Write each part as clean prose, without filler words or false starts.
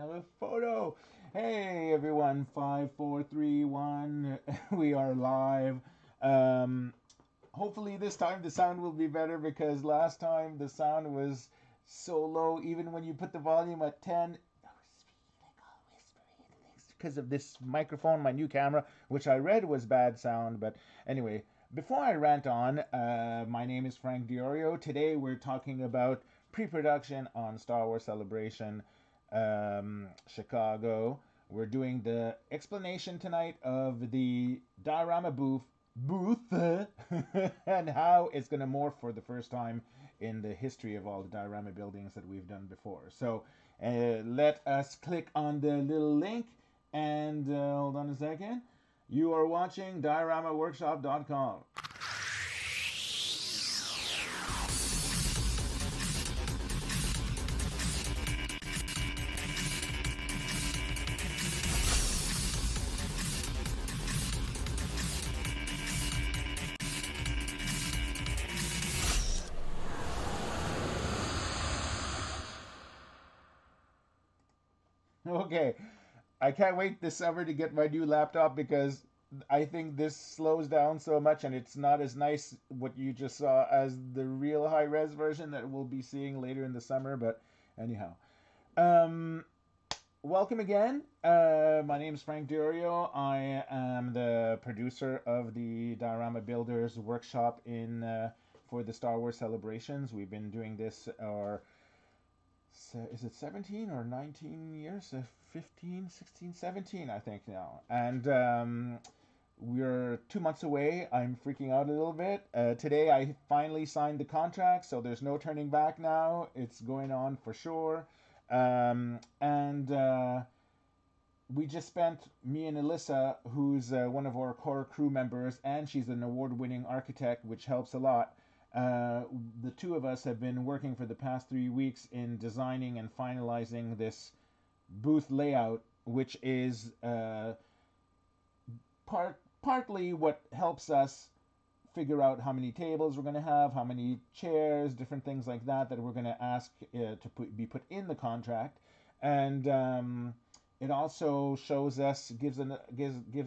have a photo. Hey everyone, 5, 4, 3, 1. We are live. Um, Hopefully this time the sound will be better because last time the sound was so low. Even when you put the volume at 10, because of this microphone, my new camera, which I read was bad sound. But anyway, before I rant on, my name is Frank Diorio. Today we're talking about pre-production on Star Wars Celebration Chicago. We're doing the explanation tonight of the Diorama booth and how it's going to morph for the first time in the history of all the diorama buildings that we've done before. So let us click on the little link and hold on a second. You are watching dioramaworkshop.com. Okay, I can't wait this summer to get my new laptop because I think this slows down so much and it's not as nice what you just saw as the real high res version that we'll be seeing later in the summer. But anyhow, um, welcome again. My name is Frank Durio. I am the producer of the Diorama Builders Workshop in for the Star Wars celebrations. We've been doing this, or is it 17 or 19 years? 15, 16, 17, I think now. And we're 2 months away. I'm freaking out a little bit. Today I finally signed the contract, so there's no turning back now. It's going on for sure. And we just spent, me and Alyssa, who's one of our core crew members, and she's an award-winning architect, which helps a lot. Uh, the two of us have been working for the past 3 weeks in designing and finalizing this booth layout, which is partly what helps us figure out how many tables we're going to have, how many chairs, different things like that that we're going to ask to be put in the contract, and it also shows us gives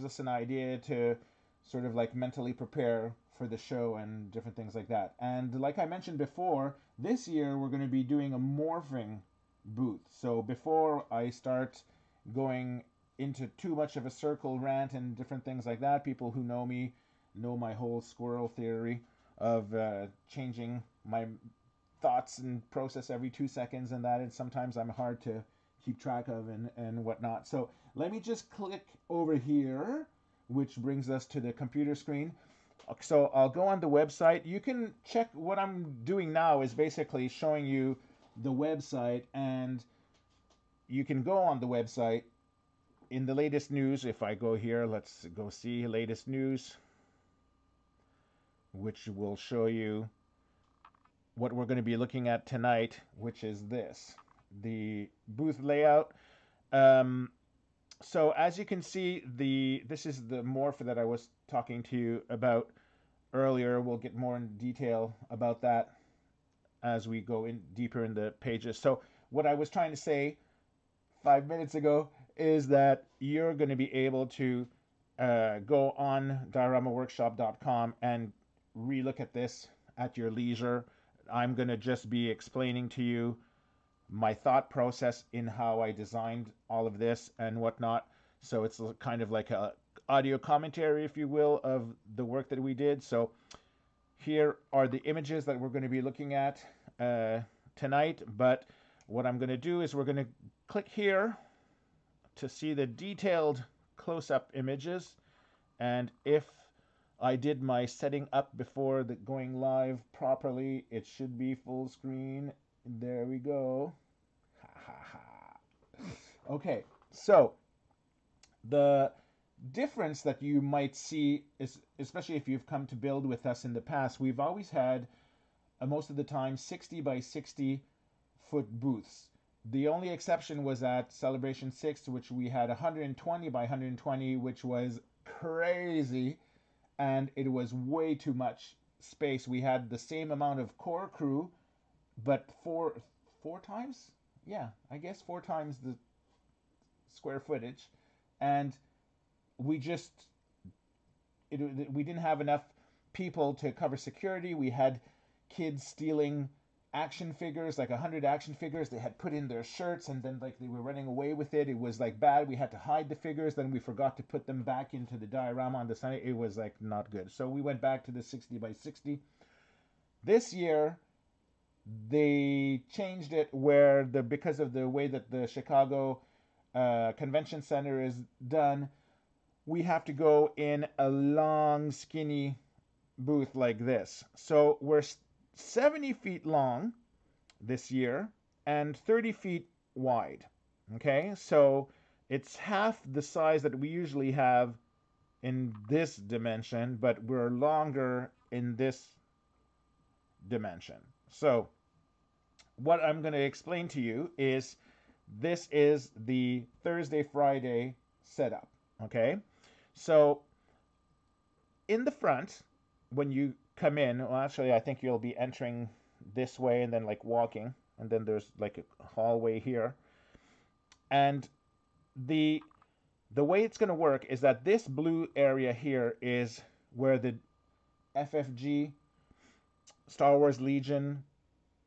us an idea to sort of like mentally prepare for the show and different things like that. And like I mentioned before, this year we're going to be doing a morphing booth. So before I start going into too much of a circle rant and different things like that, people who know me know my whole squirrel theory of changing my thoughts and process every 2 seconds, and that, and sometimes I'm hard to keep track of and whatnot. So let me just click over here, which brings us to the computer screen. So I'll go on the website. You can check what I'm doing now is basically showing you the website, and you can go on the website in the latest news. If I go here, let's go see latest news, which will show you what we're going to be looking at tonight, which is the booth layout. So as you can see, this is the morph that I was talking to you about earlier. We'll get more in detail about that as we go in deeper in the pages. So what I was trying to say 5 minutes ago is that you're going to be able to go on dioramaworkshop.com and relook at this at your leisure. I'm going to just be explaining to you my thought process in how I designed all of this and whatnot. So it's kind of like a audio commentary, if you will, of the work that we did. So here are the images that we're going to be looking at tonight. But what I'm going to do is we're going to click here to see the detailed close-up images. And if I did my setting up before the going live properly, it should be full screen. There we go. Okay, so the difference that you might see is, especially if you've come to build with us in the past, we've always had most of the time 60 by 60 foot booths. The only exception was at Celebration 6, which we had 120 by 120, which was crazy, and it was way too much space. We had the same amount of core crew, but four times, yeah, I guess 4 times square footage, and we just we didn't have enough people to cover security. We had kids stealing action figures, like 100 action figures. They had put in their shirts, and then like they were running away with it. It was like bad. We had to hide the figures. Then we forgot to put them back into the diorama on the side. It was like not good. So we went back to the 60 by 60. This year, they changed it where because of the way that the Chicago Convention Center is done, we have to go in a long, skinny booth like this. So we're 70 feet long this year and 30 feet wide. Okay, so it's half the size that we usually have in this dimension, but we're longer in this dimension. So what I'm going to explain to you is this is the Thursday, Friday setup. Okay, so in the front, when you come in, well, actually, I think you'll be entering this way and then like walking, and then there's like a hallway here. And the way it's going to work is that this blue area here is where the FFG Star Wars Legion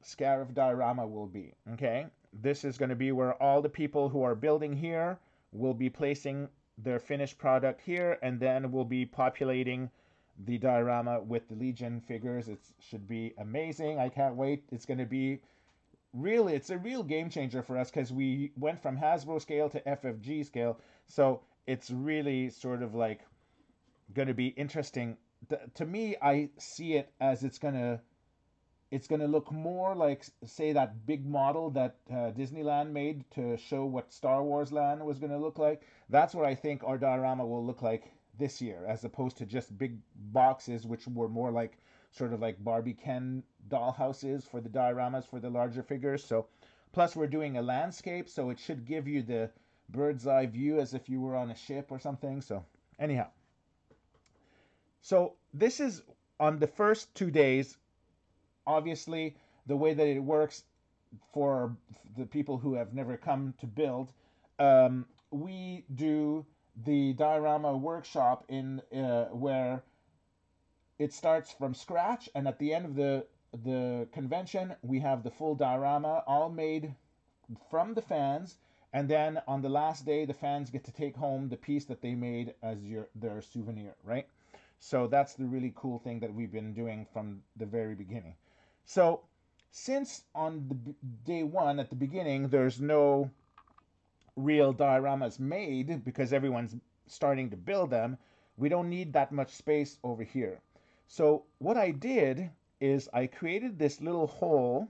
Scarif diorama will be. Okay, this is going to be where all the people who are building here will be placing their finished product here, and then we'll be populating the diorama with the Legion figures. It should be amazing. I can't wait. It's going to be really, it's a real game changer for us because we went from Hasbro scale to FFG scale. So it's really sort of like going to be interesting. To me, I see it as it's going to look more like, say, that big model that Disneyland made to show what Star Wars Land was going to look like. That's what I think our diorama will look like this year, as opposed to just big boxes, which were more like sort of like Barbie Ken doll houses for the dioramas for the larger figures. So, plus we're doing a landscape, so it should give you the bird's eye view as if you were on a ship or something. So, anyhow. So, this is on the first 2 days. Obviously, the way that it works for the people who have never come to build, we do the diorama workshop in where it starts from scratch, and at the end of the convention, we have the full diorama all made from the fans, and then on the last day, the fans get to take home the piece that they made as their souvenir, right? So that's the really cool thing that we've been doing from the very beginning. So since on the day one at the beginning, there's no real dioramas made because everyone's starting to build them, we don't need that much space over here. So what I did is I created this little hole.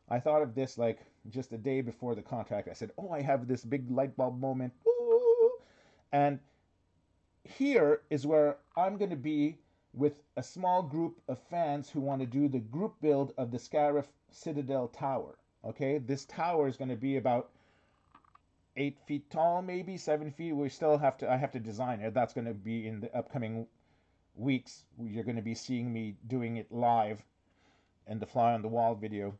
I thought of this like just a day before the contract. I said, oh, I have this big light bulb moment. Ooh. And here is where I'm going to be with a small group of fans who want to do the group build of the Scarif Citadel Tower. Okay, this tower is going to be about 8 feet tall, maybe 7 feet. I have to design it. That's going to be in the upcoming weeks. You're going to be seeing me doing it live in the fly on the wall video.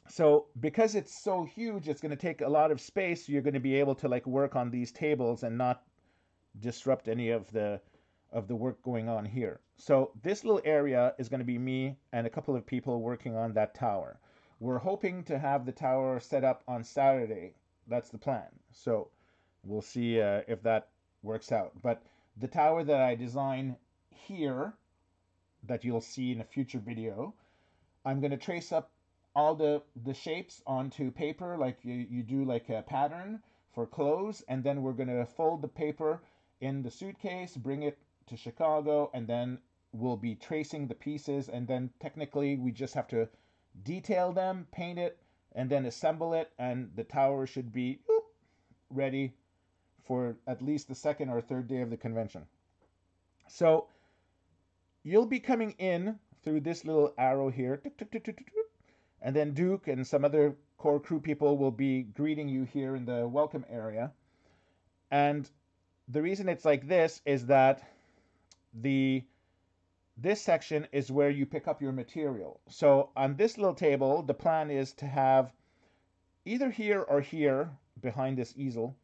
So because it's so huge, it's going to take a lot of space. You're going to be able to like work on these tables and not disrupt any of the work going on here. So this little area is going to be me and a couple of people working on that tower. We're hoping to have the tower set up on Saturday. That's the plan. So we'll see if that works out. But the tower that I design here, that you'll see in a future video, I'm going to trace up all the shapes onto paper like you do like a pattern for clothes, and then we're going to fold the paper in the suitcase, bring it to Chicago, and then we'll be tracing the pieces, and then technically we just have to detail them, paint it, and then assemble it, and the tower should be ready for at least the second or third day of the convention. So you'll be coming in through this little arrow here, and then Duke and some other core crew people will be greeting you here in the welcome area. And the reason it's like this is that this section is where you pick up your material. So on this little table, the plan is to have either here or here behind this easel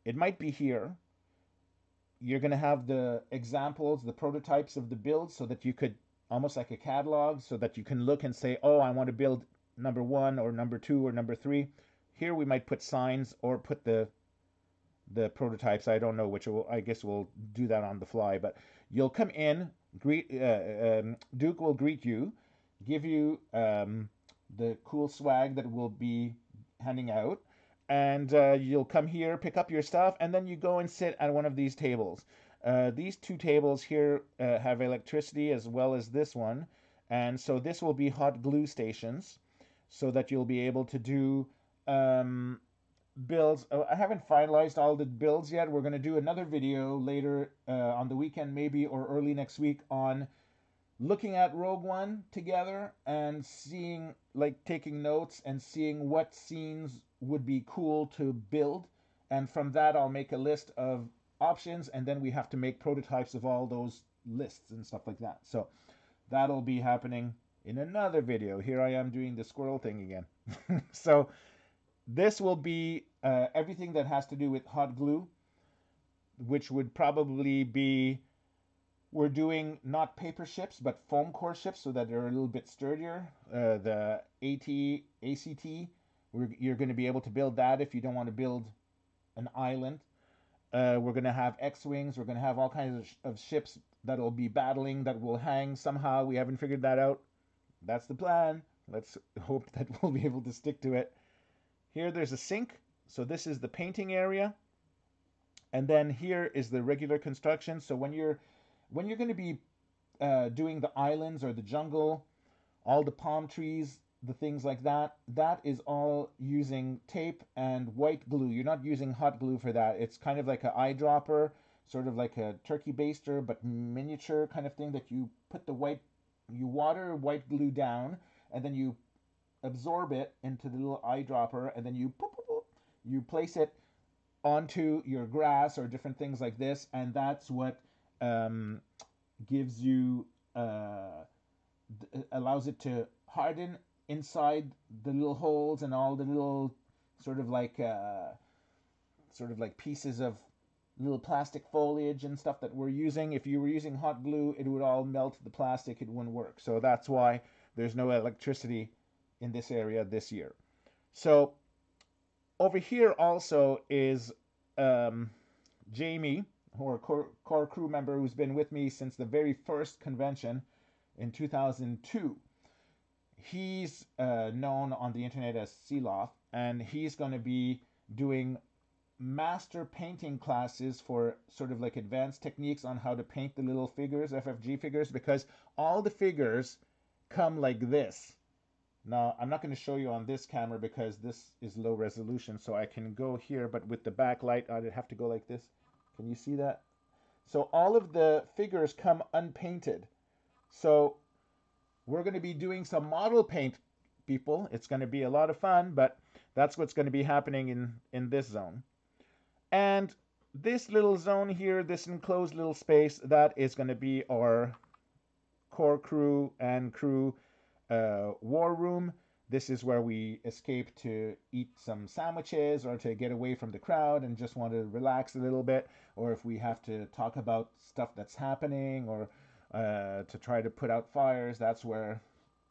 it might be here. You're going to have the examples, the prototypes of the builds, so that you could, almost like a catalog, so that you can look and say, oh, I want to build number 1 or number 2 or number 3. Here we might put signs or put the prototypes. I don't know which. I guess we'll do that on the fly. But you'll come in. Duke will greet you, give you the cool swag that we'll be handing out, and you'll come here, pick up your stuff, and then you go and sit at one of these tables. These 2 tables here have electricity as well as this one, and so this will be hot glue stations, so that you'll be able to do builds. I haven't finalized all the builds yet. We're going to do another video later on the weekend maybe, or early next week, on looking at Rogue One together and seeing, like, taking notes and seeing what scenes would be cool to build, and from that I'll make a list of options, and then we have to make prototypes of all those lists and stuff like that. So that'll be happening in another video. Here I am doing the squirrel thing again. So this will be everything that has to do with hot glue, which would probably be, we're doing not paper ships, but foam core ships, so that they're a little bit sturdier. The ACT, you're going to be able to build that if you don't want to build an island. We're going to have X-Wings. We're going to have all kinds of ships that will be battling, that will hang somehow. We haven't figured that out. That's the plan. Let's hope that we'll be able to stick to it. Here there's a sink. So this is the painting area. And then here is the regular construction. So when you're going to be doing the islands or the jungle, all the palm trees, the things like that, that is all using tape and white glue. You're not using hot glue for that. It's kind of like an eyedropper, sort of like a turkey baster, but miniature kind of thing, that you put you water white glue down, and then you absorb it into the little eyedropper, and then you place it onto your grass or different things like this, and that's what gives you, allows it to harden inside the little holes and all the little sort of like pieces of little plastic foliage and stuff that we're using. If you were using hot glue, it would all melt the plastic. It wouldn't work. So that's why there's no electricity in this area this year. So over here also is Jamie, or core crew member, who's been with me since the very first convention in 2002. He's known on the internet as Sealoff, and he's going to be doing master painting classes for sort of like advanced techniques on how to paint the little figures, FFG figures, because all the figures come like this. Now, I'm not going to show you on this camera because this is low resolution, so I can go here, but with the backlight, I'd have to go like this. Can you see that? So all of the figures come unpainted. So we're going to be doing some model paint, people. It's going to be a lot of fun, but that's what's going to be happening in this zone. And this little zone here, this enclosed little space, that is going to be our core crew and crew war room. This is where we escape to eat some sandwiches, or to get away from the crowd and just want to relax a little bit, or if we have to talk about stuff that's happening, or to try to put out fires, that's where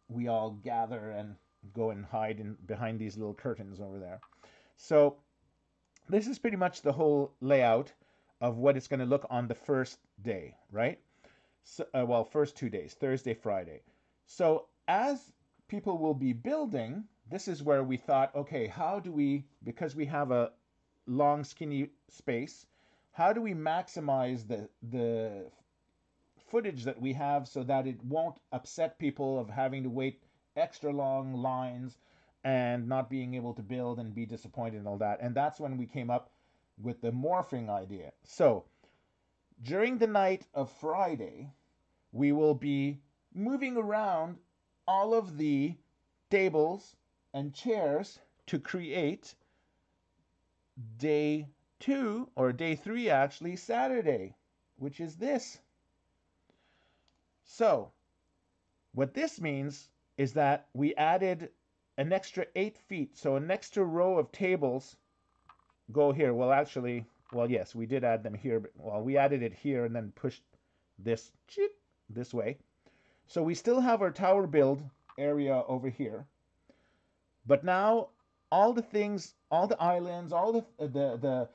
we all gather and go and hide behind these little curtains over there. So this is pretty much the whole layout of what it's going to look on the first day, right? So, well, first 2 days, Thursday, Friday. So as people will be building, this is where we thought, okay, how do we, because we have a long, skinny space, how do we maximize the footage that we have so that it won't upset people of having to wait extra long lines and not being able to build and be disappointed and all that. And that's when we came up with the morphing idea. So during the night of Friday, we will be moving around all of the tables and chairs to create day 2, or day 3 actually, Saturday, which is this. So what this means is that we added an extra 8 feet. So an extra row of tables go here. Well, actually, well, yes, we did add them here, but well, we added it here and then pushed this this way. So we still have our tower build area over here, but now all the things, all the islands, all the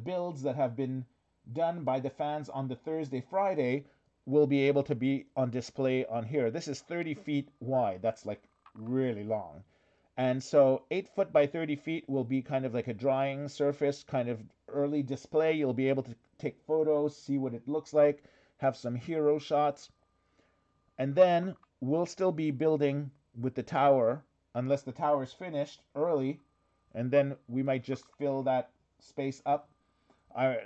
builds that have been done by the fans on the Thursday, Friday will be able to be on display on here. This is 30 feet wide. That's like really long. And so 8 foot by 30 feet will be kind of like a drying surface, kind of early display. You'll be able to take photos, see what it looks like, have some hero shots. And then we'll still be building with the tower unless the tower is finished early. And then we might just fill that space up. I,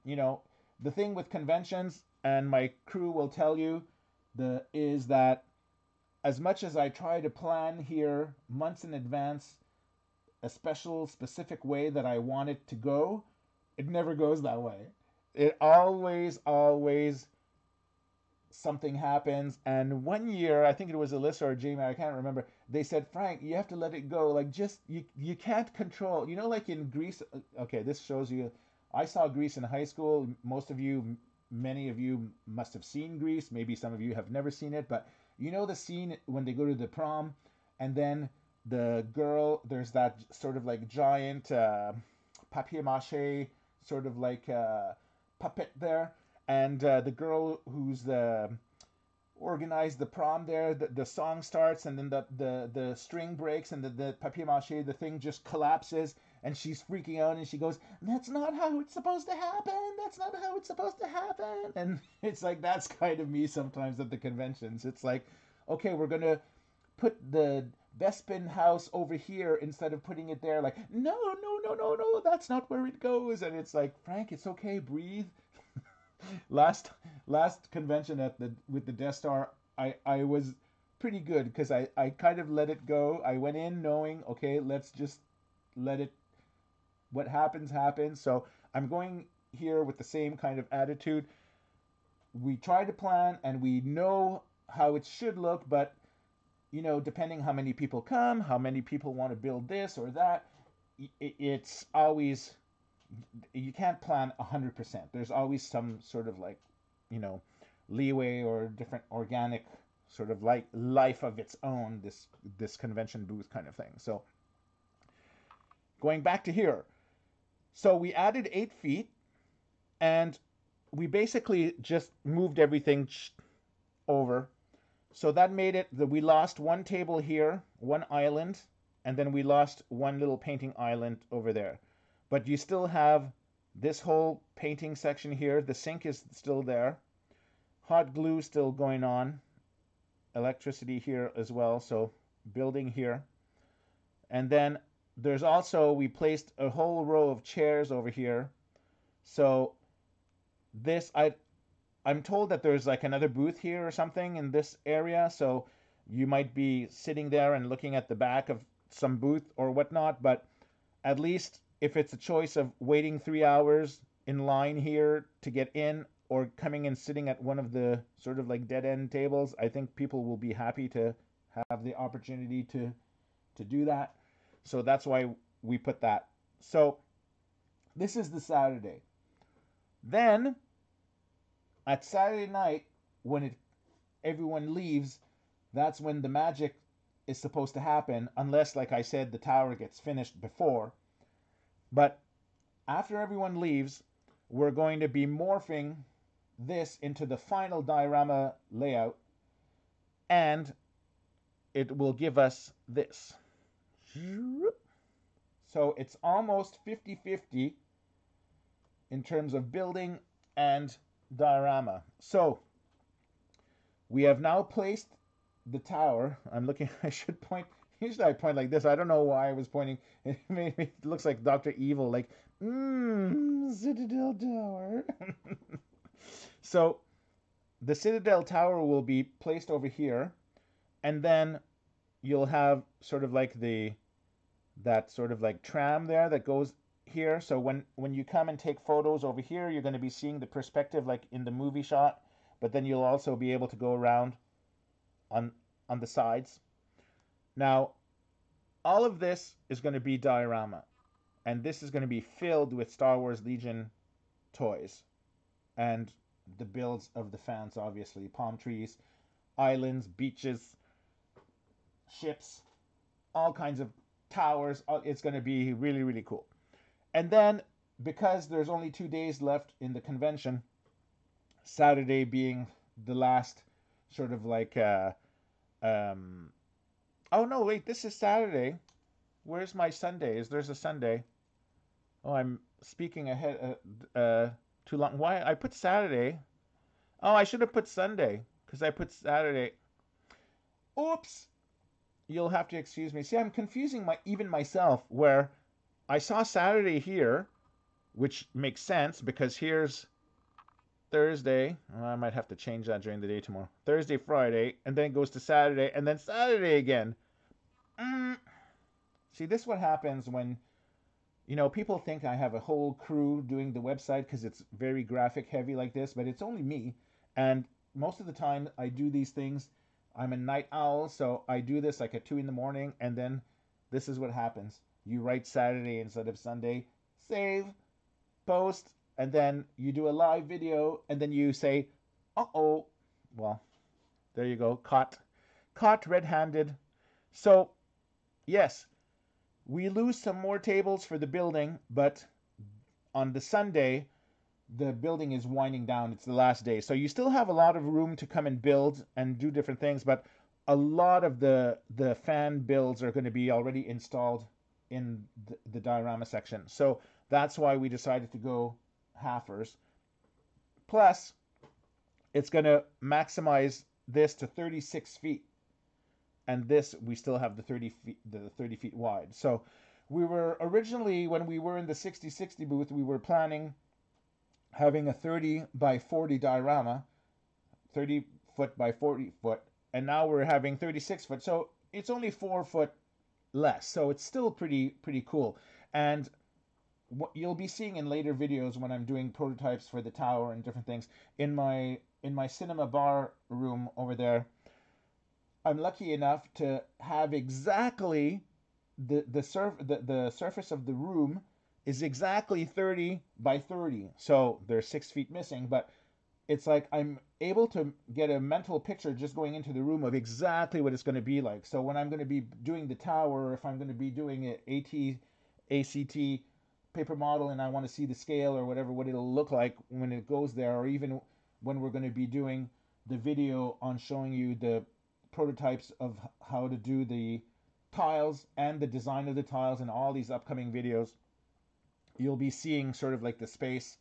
you know, the thing with conventions, and my crew will tell you, is that as much as I try to plan here months in advance a special, specific way that I want it to go, it never goes that way. It always something happens. And one year, I think it was Alyssa or Jamie, I can't remember, they said, Frank, you have to let it go. Like, just, you can't control. You know, like in Greece, okay, this shows you, I saw Greece in high school. Most of you, many of you must have seen Greece. Maybe some of you have never seen it, but you know the scene when they go to the prom and then the girl, there's that sort of like giant papier mache sort of like puppet there, and the girl who's organized the prom there, the song starts and then the string breaks and the papier mache, the thing just collapses and she's freaking out and she goes, that's not how it's supposed to happen, that's not how it's supposed to happen. And it's like, that's kind of me sometimes at the conventions. It's like, okay, we're gonna put the Bespin house over here instead of putting it there. Like, no, that's not where it goes. And it's like, Frank, it's okay, breathe. last convention with the Death Star, I was pretty good because I kind of let it go. I went in knowing, okay, let's just let it, what happens happens. So I'm going here with the same kind of attitude. We try to plan and we know how it should look, but you know, depending how many people come, how many people want to build this or that, it's always, you can't plan 100%. There's always some sort of like, you know, leeway or different organic sort of like life of its own, this convention booth kind of thing. So going back to here, so we added 8 feet and we basically just moved everything over. So that made it that we lost one table here, one island, and then we lost one little painting island over there. But you still have this whole painting section here. The sink is still there. Hot glue still going on. Electricity here as well, so building here. And then there's also, we placed a whole row of chairs over here. So this, I'm told that there's like another booth here or something in this area, so you might be sitting there and looking at the back of some booth or whatnot, but at least if it's a choice of waiting 3 hours in line here to get in or coming and sitting at one of the sort of like dead end tables, I think people will be happy to have the opportunity to do that. So that's why we put that. So this is the Saturday. Then at Saturday night, when everyone leaves, that's when the magic is supposed to happen, unless, like I said, the tower gets finished before. But after everyone leaves, we're going to be morphing this into the final diorama layout, and it will give us this. So it's almost 50-50 in terms of building and diorama. So we have now placed the tower. I'm looking, I should point, usually I point like this. I don't know why I was pointing. It made me, it looks like Dr. Evil, like, Citadel Tower. So the Citadel Tower will be placed over here, and then you'll have sort of like that sort of like tram there that goes here. So when you come and take photos over here, you're going to be seeing the perspective like in the movie shot, but then you'll also be able to go around on the sides. Now, all of this is going to be diorama. and this is going to be filled with Star Wars Legion toys and the builds of the fans, obviously. Palm trees, islands, beaches, ships, all kinds of towers. It's going to be really, really cool. And then, because there's only 2 days left in the convention, Saturday being the last sort of like, oh no, wait, this is Saturday. Where's my Sunday? Is there's a Sunday? Oh, I'm speaking ahead too long. Why? I put Saturday. Oh, I should have put Sunday because I put Saturday. Oops. You'll have to excuse me. See, I'm confusing even myself where I saw Saturday here, which makes sense because here's Thursday. Well, I might have to change that during the day tomorrow. Thursday, Friday, and then it goes to Saturday, and then Saturday again. See, this is what happens when, people think I have a whole crew doing the website because it's very graphic heavy like this, but it's only me. And most of the time I do these things. I'm a night owl, so I do this like at 2 in the morning, and then this is what happens. You write Saturday instead of Sunday, save, post, and then you do a live video, and then you say, uh-oh. Well, there you go, caught red-handed. So, yes, we lose some more tables for the building, but on the Sunday, the building is winding down. It's the last day. So you still have a lot of room to come and build and do different things, but a lot of the fan builds are going to be already installed in the diorama section. So that's why we decided to go halfers. Plus, it's going to maximize this to 36 feet. And this, we still have the 30 feet wide. So we were originally, when we were in the 60/60 booth, we were planning having a 30 by 40 diorama, 30 foot by 40 foot, and now we're having 36 foot. So it's only 4 foot less. So it's still pretty cool. And what you'll be seeing in later videos when I'm doing prototypes for the tower and different things in my cinema bar room over there, I'm lucky enough to have exactly the surface of the room is exactly 30 by 30. So there's 6 feet missing, but it's like I'm able to get a mental picture just going into the room of exactly what it's going to be like. So when I'm going to be doing the tower, if I'm going to be doing an ACT paper model and I want to see the scale or whatever, what it'll look like when it goes there, or even when we're going to be doing the video on showing you the prototypes of how to do the tiles and the design of the tiles in all these upcoming videos, you'll be seeing sort of like the space.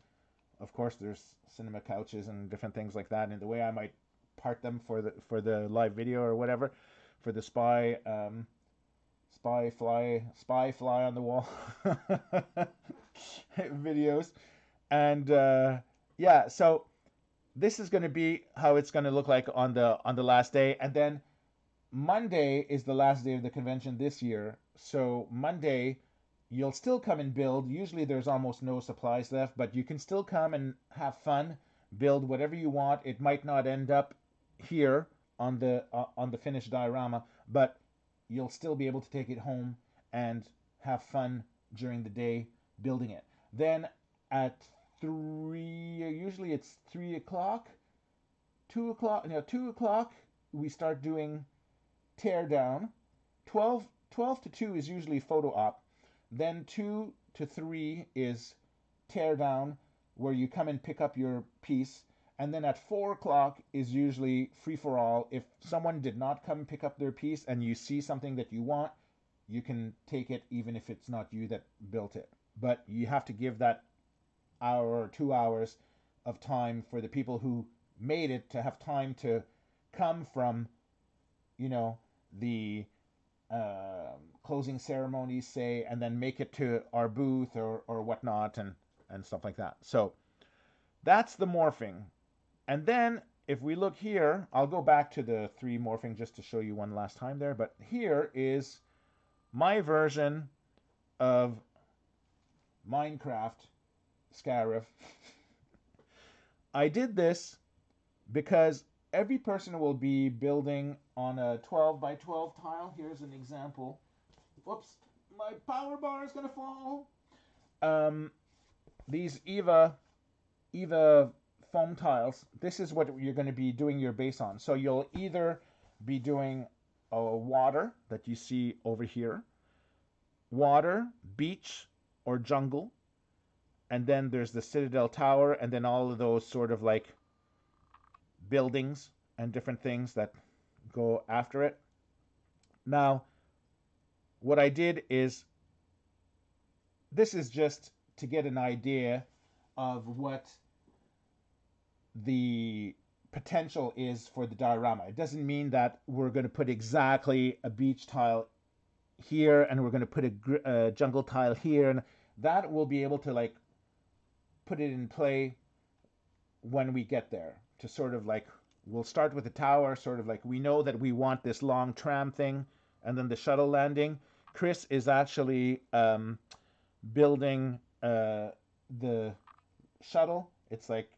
Of course, there's cinema couches and different things like that, and the way I might part them for the live video or whatever, for the spy fly on the wall videos. And yeah, so this is going to be how it's going to look like on the last day. And then Monday is the last day of the convention this year. So Monday, you'll still come and build. Usually there's almost no supplies left, but you can still come and have fun, build whatever you want. It might not end up here on the finished diorama, but you'll still be able to take it home and have fun during the day building it. Then at 3, usually it's 3 o'clock, 2 o'clock, 2 o'clock, we start doing tear down. 12 to 2 is usually photo op. Then 2 to 3 is tear down, where you come and pick up your piece. And then at 4 o'clock is usually free for all. If someone did not come and pick up their piece and you see something that you want, you can take it even if it's not you that built it. But you have to give that hour or 2 hours of time for the people who made it to have time to come from, the closing ceremonies, say, and then make it to our booth or whatnot and stuff like that. So that's the morphing. And then if we look here, I'll go back to the 3 morphing just to show you one last time there. But here is my version of Minecraft Scarif. I did this because every person will be building on a 12 by 12 tile. Here's an example. Whoops, my power bar is going to fall. um, these Eva foam tiles, this is what you're going to be doing your base on. So you'll either be doing water that you see over here, water, beach, or jungle, and then there's the Citadel Tower, and then all of those sort of like buildings and different things that go after it. Now, what I did is, this is just to get an idea of what the potential is for the diorama. It doesn't mean that we're going to put exactly a beach tile here and we're going to put a jungle tile here, and that we'll be able to like put it in play when we get there. To sort of like, we'll start with the tower, sort of like we know that we want this long tram thing and then the shuttle landing. Chris is actually building the shuttle. It's like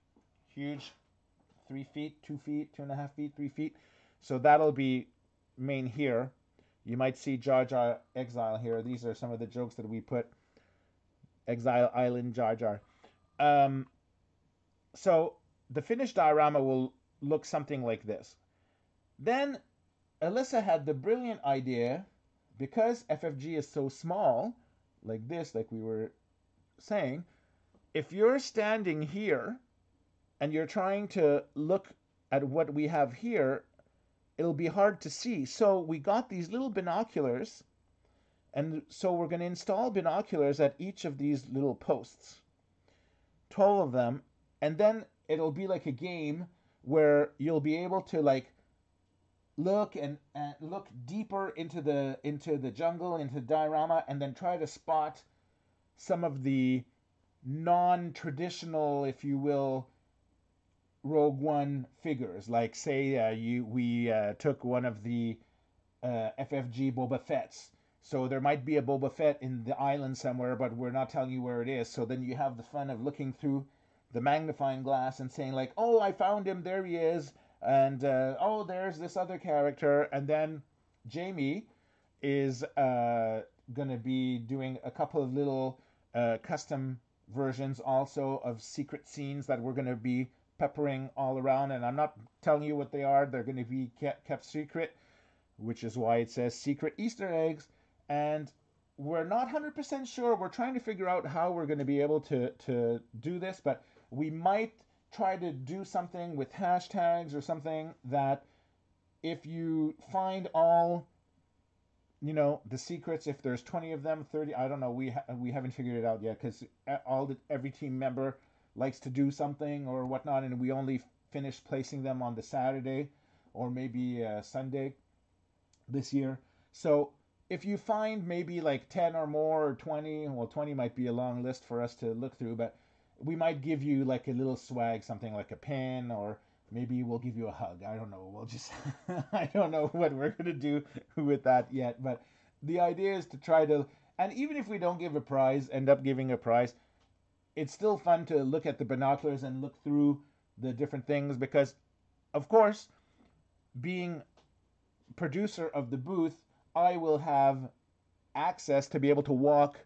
huge, 3 feet, 2 feet, 2.5 feet, 3 feet. So that'll be main here. You might see Jar Jar Exile here. These are some of the jokes that we put. Exile Island Jar Jar. So the finished diorama will look something like this. Then Alyssa had the brilliant idea, because FFG is so small, like this, like we were saying, if you're standing here and you're trying to look at what we have here, it'll be hard to see. So we got these little binoculars, and so we're going to install binoculars at each of these little posts, 12 of them, and then it'll be like a game where you'll be able to like look and look deeper into the jungle, into the diorama, and then try to spot some of the non-traditional, if you will, Rogue One figures. Like say we took one of the FFG Boba Fett's. So there might be a Boba Fett in the island somewhere, but we're not telling you where it is. So then you have the fun of looking through the magnifying glass and saying like, oh, I found him, there he is. And oh, there's this other character. And then Jamie is going to be doing a couple of little custom versions also of secret scenes that we're going to be peppering all around. And I'm not telling you what they are. They're going to be kept secret, which is why it says secret Easter eggs. And we're not 100% sure. We're trying to figure out how we're going to be able to do this, but we might try to do something with hashtags or something that if you find all, you know, the secrets, if there's 20 of them, 30, I don't know, we haven't figured it out yet, because every team member likes to do something or whatnot, and we only finished placing them on the Saturday or maybe Sunday this year. So if you find maybe like 10 or more, or 20, well, 20 might be a long list for us to look through, but we might give you like a little swag, something like a pin, or maybe we'll give you a hug. I don't know. We'll just, I don't know what we're going to do with that yet, but the idea is to try to, and even if we don't give a prize, end up giving a prize, it's still fun to look at the binoculars and look through the different things, because of course, being producer of the booth, I will have access to be able to walk,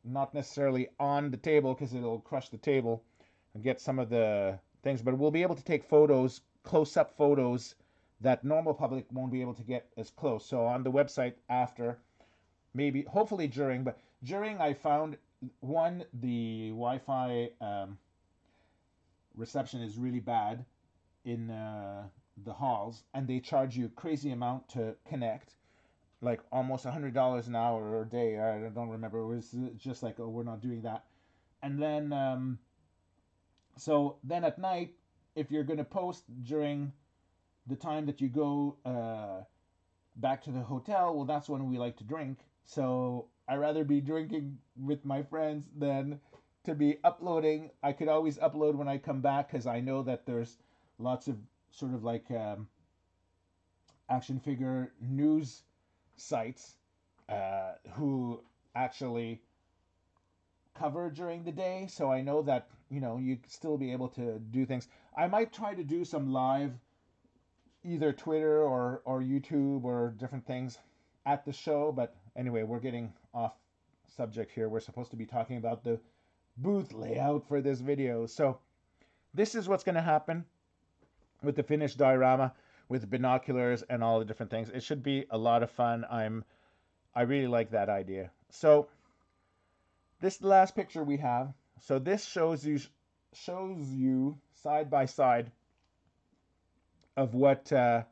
not necessarily on the table because it'll crush the table and get some of the things, but we'll be able to take photos, close-up photos that normal public won't be able to get as close. So on the website after, maybe, hopefully during, but during I found one, the Wi-Fi reception is really bad in the halls, and they charge you a crazy amount to connect, like almost $100 an hour or a day. I don't remember. It was just like, oh, we're not doing that. And then, so then at night, if you're going to post during the time that you go back to the hotel, well, that's when we like to drink. So I'd rather be drinking with my friends than to be uploading. I could always upload when I come back, because I know that there's lots of sort of like action figure news sites who actually cover during the day, so I know that, you know, you still be able to do things. I might try to do some live, either Twitter or YouTube or different things at the show, but anyway, we're getting off subject here. We're supposed to be talking about the booth layout for this video. So this is what's going to happen with the finished diorama, with binoculars and all the different things. It should be a lot of fun. I really like that idea. So this is the last picture we have. So this shows you side by side of what the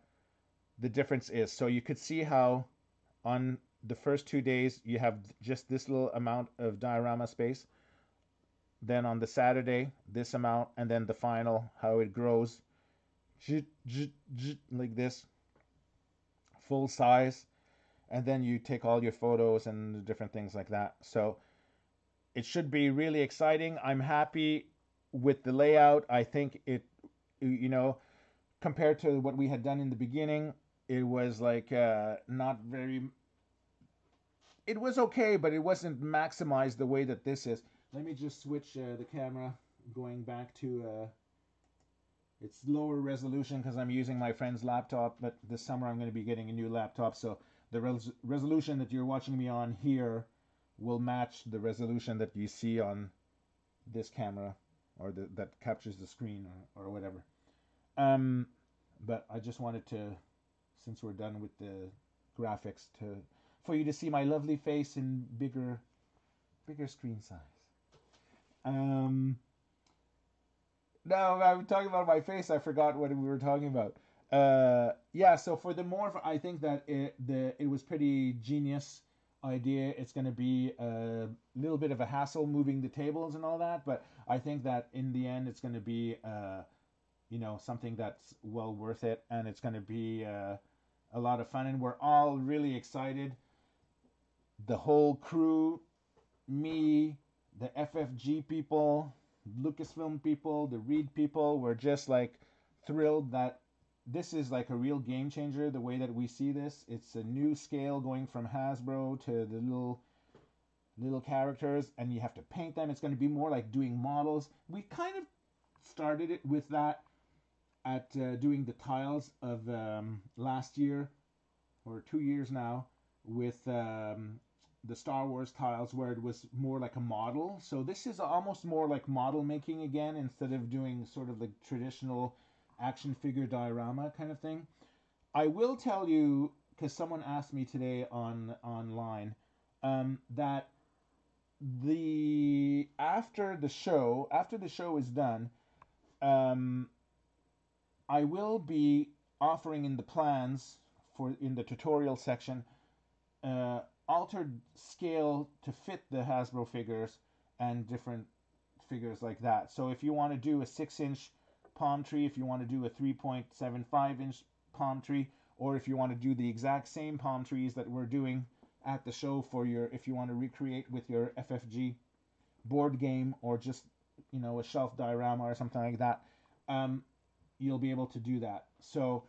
difference is. So you could see how on the first 2 days you have just this little amount of diorama space. Then on the Saturday, this amount, and then the final, how it grows like this, full size. And then you take all your photos and different things like that. So it should be really exciting. I'm happy with the layout. I think it, you know, compared to what we had done in the beginning, it was like not very, it was okay, but it wasn't maximized the way that this is. Let me just switch the camera, going back to its lower resolution because I'm using my friend's laptop, but this summer I'm going to be getting a new laptop, so the resolution that you're watching me on here will match the resolution that you see on this camera, or that captures the screen, or whatever. But I just wanted to, since we're done with the graphics, for you to see my lovely face in bigger screen size. No, I'm talking about my face. I forgot what we were talking about. Yeah, so for the morph, I think that it was pretty genius idea. It's going to be a little bit of a hassle moving the tables and all that, but I think that in the end it's going to be you know, something that's well worth it, and it's going to be a lot of fun, and we're all really excited. The whole crew, me, the FFG people, Lucasfilm people, the Reed people, were just like thrilled that this is like a real game changer, the way that we see this. It's a new scale, going from Hasbro to the little characters, and you have to paint them. It's going to be more like doing models. We kind of started it with that at doing the tiles of last year, or 2 years now, with the Star Wars tiles, where it was more like a model. So this is almost more like model making again, instead of doing sort of the traditional action figure diorama kind of thing. I will tell you, because someone asked me today online, that after the show is done, I will be offering in the plans in the tutorial section altered scale to fit the Hasbro figures and different figures like that. So if you want to do a 6-inch palm tree, if you want to do a 3.75-inch palm tree, or if you want to do the exact same palm trees that we're doing at the show for if you want to recreate with your FFG board game, or just, you know, a shelf diorama or something like that, you'll be able to do that. So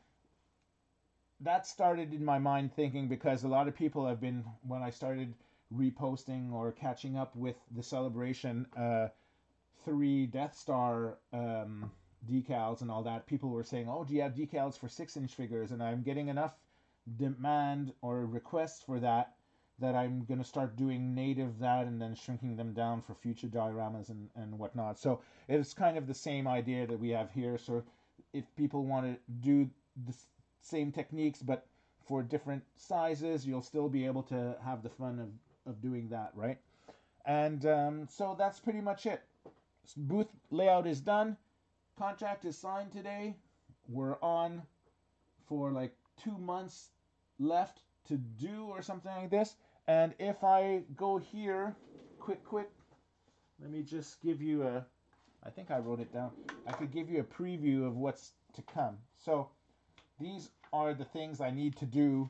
that started in my mind thinking, because a lot of people have been, when I started reposting or catching up with the celebration 3 Death Star decals and all that, people were saying, oh, do you have decals for 6-inch figures? And I'm getting enough demand or requests for that I'm going to start doing native that, and then shrinking them down for future dioramas and whatnot. So it's kind of the same idea that we have here. So if people want to do the same techniques but for different sizes, you'll still be able to have the fun of doing that, right? And so that's pretty much it. Booth layout is done. Contract is signed today. We're on for like 2 months left to do, or something like this. And if I go here, quick, let me just give you I think I wrote it down. I could give you a preview of what's to come. So these are the things I need to do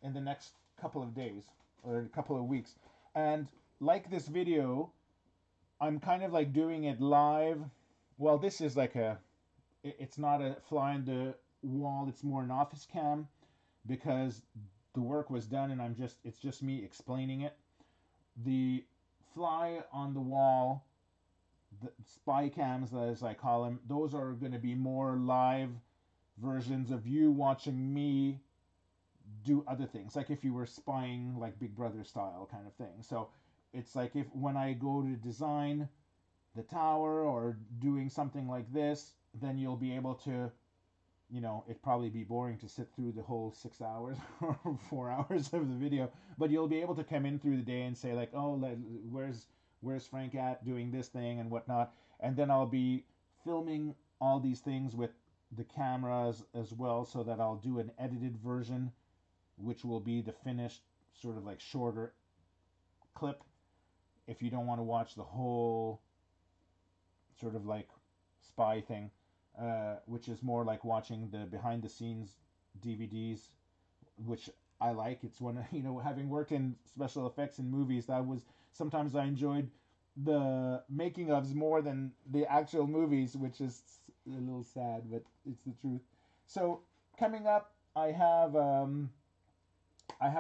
in the next couple of days, or a couple of weeks. And like this video, I'm kind of like doing it live. Well, this is like it's not a fly on the wall, it's more an office cam, because the work was done and it's just me explaining it. The fly on the wall, the spy cams, as I call them, those are going to be more live versions of you watching me do other things, like if you were spying, like Big Brother style kind of thing. So it's like if when I go to design the tower or doing something like this, then you'll be able to, you know, it'd probably be boring to sit through the whole 6 hours or 4 hours of the video, but you'll be able to come in through the day and say like, oh, where's Frank at doing this thing and whatnot, and then I'll be filming all these things with the cameras as well, so that I'll do an edited version, which will be the finished sort of like shorter clip if you don't want to watch the whole sort of like spy thing, which is more like watching the behind the scenes DVDs, which I like. It's one of, you know, having worked in special effects in movies, that was sometimes I enjoyed the making ofs more than the actual movies, which is a little sad, but it's the truth. So coming up, I have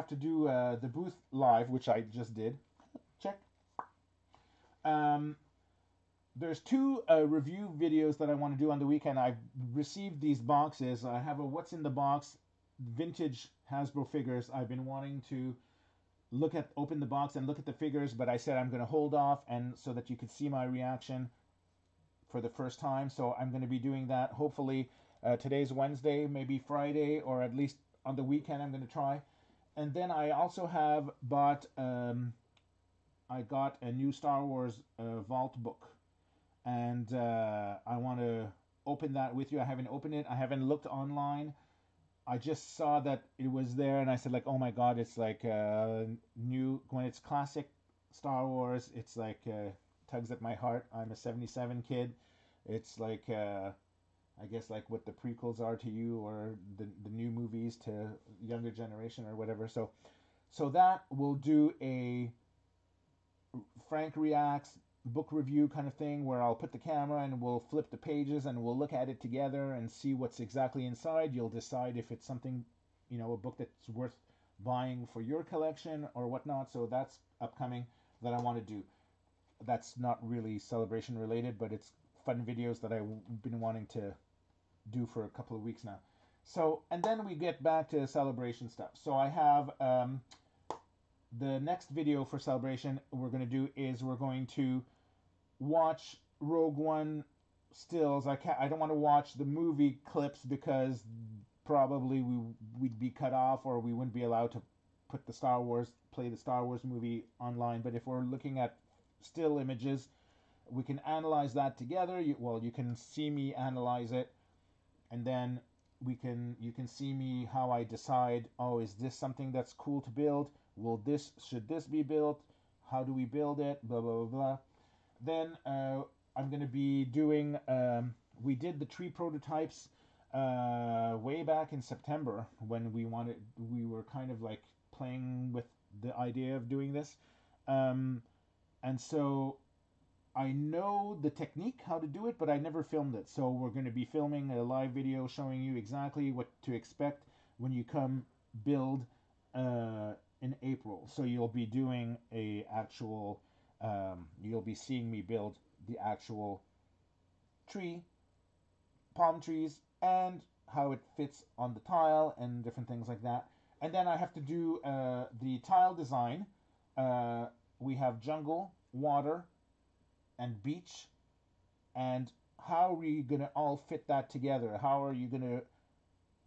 to do the booth live, which I just did. Check. Um, there's two review videos that I want to do on the weekend. I've received these boxes. I have a what's in the box vintage Hasbro figures. I've been wanting to open the box and look at the figures, but I said I'm going to hold off, and so that you could see my reaction for the first time. So I'm going to be doing that. Hopefully today's Wednesday, maybe Friday, or at least on the weekend I'm going to try. And then I also have bought, I got a new Star Wars vault book, and I want to open that with you. I haven't opened it. I haven't looked online. I just saw that it was there, and I said like, oh my god, it's like new, when it's classic Star Wars, it's like tugs at my heart. I'm a 77 kid. It's like I guess like what the prequels are to you, or the new movies to younger generation or whatever. So that will do a Frank Reacts book review kind of thing, where I'll put the camera and we'll flip the pages and we'll look at it together and see what's exactly inside. You'll decide if it's something, you know, a book that's worth buying for your collection or whatnot. So that's upcoming that I want to do. That's not really celebration related, but it's fun videos that I've been wanting to do for a couple of weeks now. So, and then we get back to celebration stuff. So I have the next video for celebration we're going to do is we're going to watch Rogue One stills. I don't want to watch the movie clips because probably we'd be cut off, or we wouldn't be allowed to play the Star Wars movie online. But if we're looking at still images, we can analyze that together. You can see me analyze it, and then you can see me how I decide, oh, is this something that's cool to build? Should this be built? How do we build it? Blah blah blah blah. Then I'm going to be doing. We did the tree prototypes way back in September when we were kind of like playing with the idea of doing this, and so I know the technique how to do it, but I never filmed it. So we're going to be filming a live video showing you exactly what to expect when you come build in April. So you'll be doing you'll be seeing me build the actual tree, palm trees, and how it fits on the tile and different things like that. And then I have to do the tile design. We have jungle, water, and beach, and how are we gonna all fit that together? How are you gonna?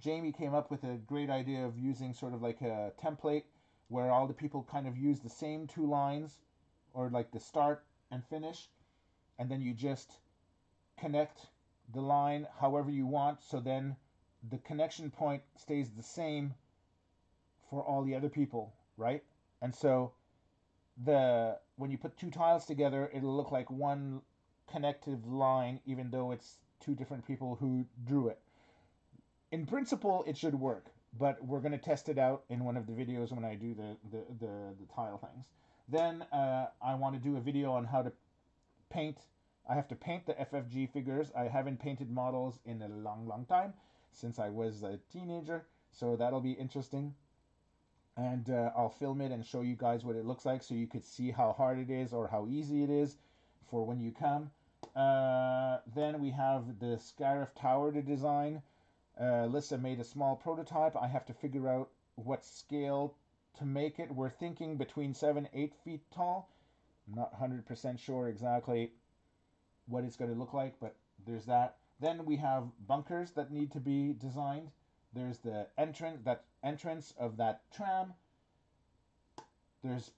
Jamie came up with a great idea of using sort of like a template where all the people kind of use the same two lines, or like the start and finish, and then you just connect the line however you want, so then the connection point stays the same for all the other people, right? And so when you put two tiles together, it'll look like one connective line, even though it's two different people who drew it. In principle, it should work, but we're going to test it out in one of the videos when I do the tile things. Then I want to do a video on how to paint. I have to paint the FFG figures. I haven't painted models in a long time, since I was a teenager, so that'll be interesting. And I'll film it and show you guys what it looks like, so you could see how hard it is or how easy it is for when you come. Then we have the Scarif Tower to design. Lissa made a small prototype. I have to figure out what scale to make it. We're thinking between 7-8 feet tall. Not 100% sure exactly what it's going to look like, but there's that. Then we have bunkers that need to be designed. There's the entrance of that tram. There's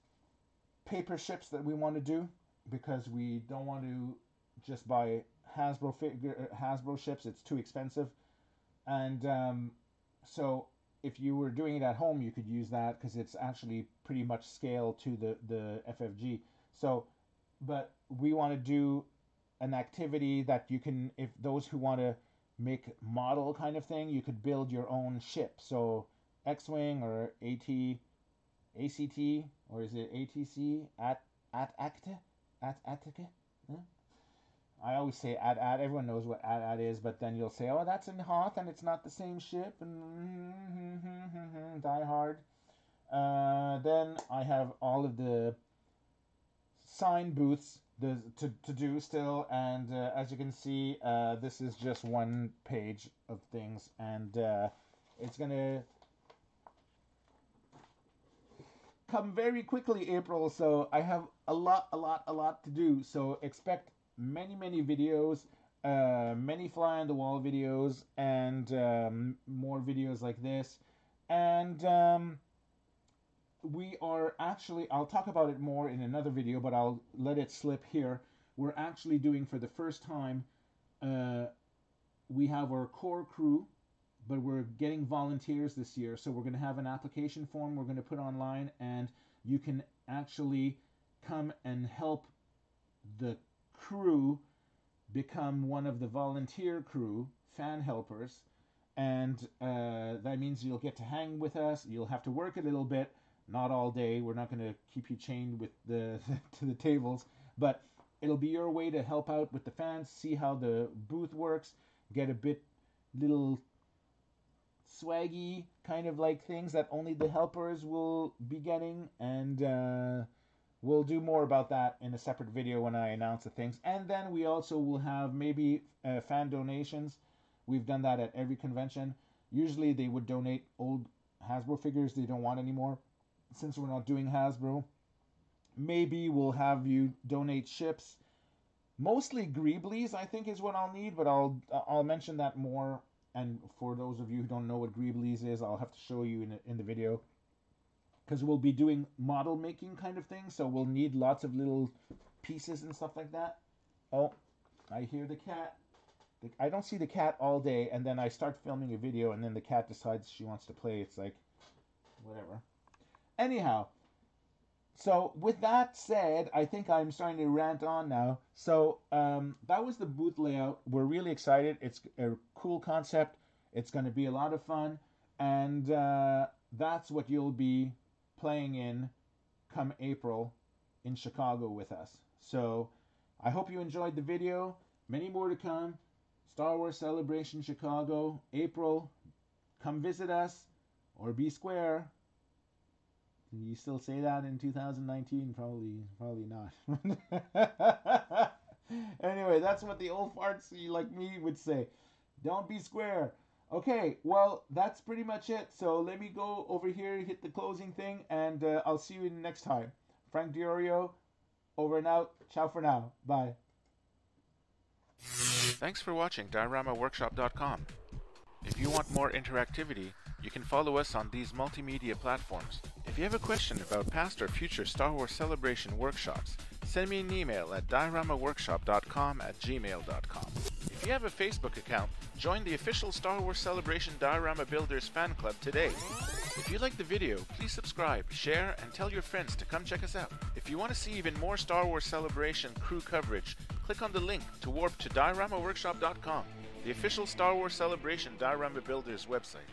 paper ships that we want to do because we don't want to just buy Hasbro ships. It's too expensive. And so if you were doing it at home, you could use that because it's actually pretty much scale to the FFG. So, but we want to do an activity that you can, if those who want to make model kind of thing, you could build your own ship. So X-Wing or ACT, or is it ATC? Attica? Huh? I always say at. Everyone knows what at is, but then you'll say, oh, that's in Hoth and it's not the same ship. And Die Hard. Then I have all of the sign booths to do still, and as you can see, this is just one page of things, and it's gonna come very quickly, April, so I have a lot to do. So expect many videos, many fly on the wall videos, and more videos like this. And we are actually, I'll talk about it more in another video, but I'll let it slip here. We're actually doing, for the first time, we have our core crew, but we're getting volunteers this year. So we're going to have an application form we're going to put online, and you can actually come and help the crew become one of the volunteer crew, fan helpers. And that means you'll get to hang with us. You'll have to work a little bit, not all day. We're not going to keep you chained with to the tables, but it'll be your way to help out with the fans, see how the booth works, get a bit little swaggy kind of like things that only the helpers will be getting, and we'll do more about that in a separate video when I announce the things. And then we also will have maybe fan donations. We've done that at every convention. Usually they would donate old Hasbro figures they don't want anymore. Since we're not doing Hasbro, maybe we'll have you donate ships. Mostly Greeblies, I think, is what I'll need, but I'll mention that more. And for those of you who don't know what Greeblies is, I'll have to show you in the video, because we'll be doing model making kind of thing, so we'll need lots of little pieces and stuff like that. Oh, I hear the cat. I don't see the cat all day, and then I start filming a video, and then the cat decides she wants to play. It's like, whatever. Anyhow, so with that said, I think I'm starting to rant on now. So that was the booth layout. We're really excited. It's a cool concept. It's going to be a lot of fun, and that's what you'll be playing in come April in Chicago with us. So I hope you enjoyed the video. Many more to come. Star Wars Celebration Chicago, April. Come visit us or be square. Can you still say that in 2019? Probably not. Anyway, that's what the old farts like me would say. Don't be square. Okay, well, that's pretty much it. So let me go over here, hit the closing thing, and I'll see you next time. Frank Diorio, over and out. Ciao for now. Bye. Thanks for watching DioramaWorkshop.com. If you want more interactivity, you can follow us on these multimedia platforms. If you have a question about past or future Star Wars Celebration workshops, send me an email at dioramaworkshop.com@gmail.com. If you have a Facebook account, join the official Star Wars Celebration Diorama Builders fan club today. If you like the video, please subscribe, share, and tell your friends to come check us out. If you want to see even more Star Wars Celebration crew coverage, click on the link to warp to dioramaworkshop.com, the official Star Wars Celebration Diorama Builders website.